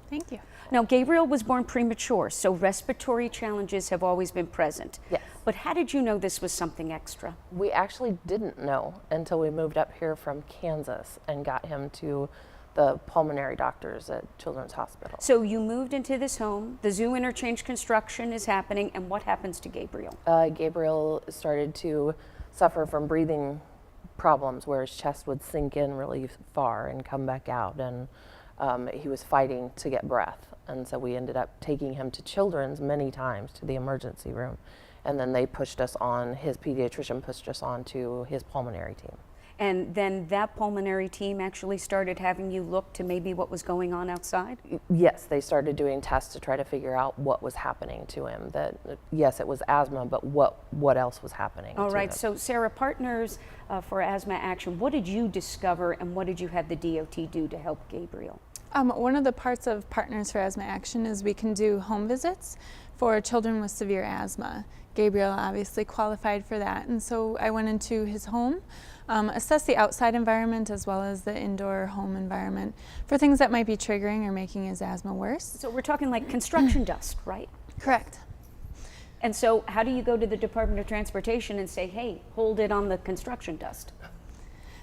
Thank you. Now, Gabriel was born premature, so respiratory challenges have always been present. Yes. But how did you know this was something extra? We actually didn't know until we moved up here from Kansas and got him to the pulmonary doctors at Children's Hospital. So you moved into this home, the zoo interchange construction is happening, and what happens to Gabriel? Gabriel started to suffer from breathing problems where his chest would sink in really far and come back out, and he was fighting to get breath. And so we ended up taking him to Children's many times to the emergency room. And then they pushed us on, his pediatrician pushed us on to his pulmonary team. And then that pulmonary team actually started having you look to maybe what was going on outside? Yes, they started doing tests to try to figure out what was happening to him. That yes, it was asthma, but what else was happening All to right, him? so Sarah, Partners for Asthma Action, what did you discover and what did you have the DOT do to help Gabriel? One of the parts of Partners for Asthma Action is we can do home visits for children with severe asthma. Gabriel obviously qualified for that, and so I went into his home, assessed the outside environment as well as the indoor home environment for things that might be triggering or making his asthma worse. So we're talking like construction dust, right? Correct. And so how do you go to the Department of Transportation and say, hey, hold it on the construction dust?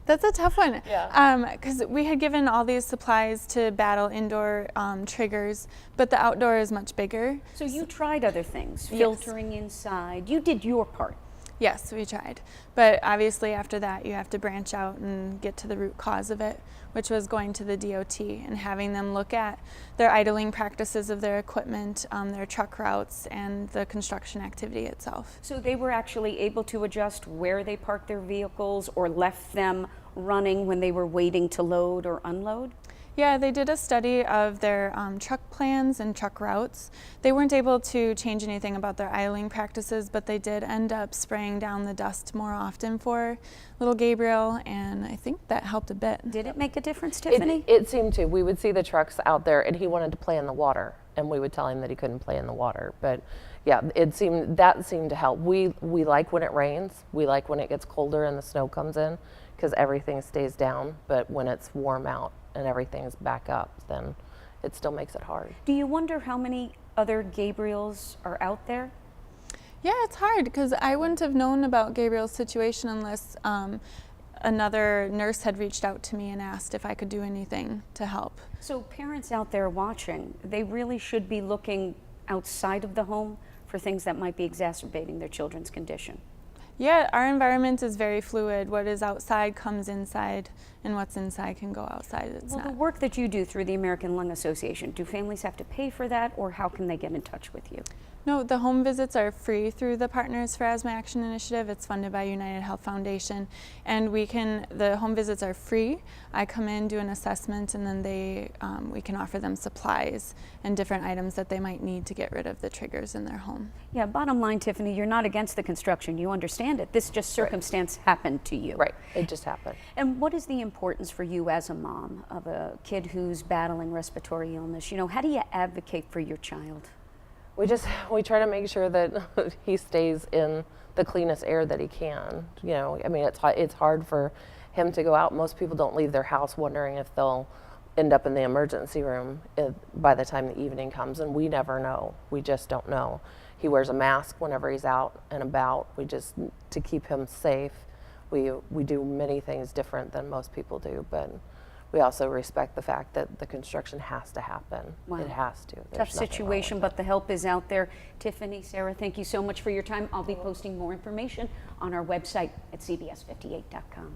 That's a tough one. Yeah. Because we had given all these supplies to battle indoor triggers, but the outdoor is much bigger. So you tried other things, Yes. filtering inside. You did your part. Yes, we tried. But obviously after that you have to branch out and get to the root cause of it, which was going to the DOT and having them look at their idling practices of their equipment, their truck routes, and the construction activity itself. So they were actually able to adjust where they parked their vehicles or left them running when they were waiting to load or unload? Yeah, they did a study of their truck plans and truck routes. They weren't able to change anything about their idling practices, but they did end up spraying down the dust more often for little Gabriel, and I think that helped a bit. Did it make a difference, Tiffany? It seemed to. We would see the trucks out there, and he wanted to play in the water, and we would tell him that he couldn't play in the water. But yeah, that seemed to help. We like when it rains. We like when it gets colder and the snow comes in, because everything stays down. But when it's warm out and everything's back up, then it still makes it hard. Do you wonder how many other Gabriels are out there? Yeah, it's hard because I wouldn't have known about Gabriel's situation unless another nurse had reached out to me and asked if I could do anything to help. So parents out there watching, they really should be looking outside of the home for things that might be exacerbating their children's condition. Yeah, our environment is very fluid. What is outside comes inside, and what's inside can go outside. It's Well, not. the work that you do through the American Lung Association, do families have to pay for that, or how can they get in touch with you? No, the home visits are free through the Partners for Asthma Action initiative. It's funded by United Health Foundation, and the home visits are free. I come in, do an assessment, and then we can offer them supplies and different items that they might need to get rid of the triggers in their home. Yeah, bottom line, Tiffany, you're not against the construction. You understand it. This just circumstance happened to you. Right, it just happened. And what is the importance for you as a mom of a kid who's battling respiratory illness? You know, how do you advocate for your child? We try to make sure that he stays in the cleanest air that he can. You know, I mean, it's hard for him to go out. Most people don't leave their house wondering if they'll end up in the emergency room by the time the evening comes, and we never know. We just don't know. He wears a mask whenever he's out and about. To keep him safe, we do many things different than most people do, but we also respect the fact that the construction has to happen. Wow. It has to. Tough There's nothing wrong situation, with but the help is out there. Tiffany, Sarah, thank you so much for your time. I'll be posting more information on our website at cbs58.com.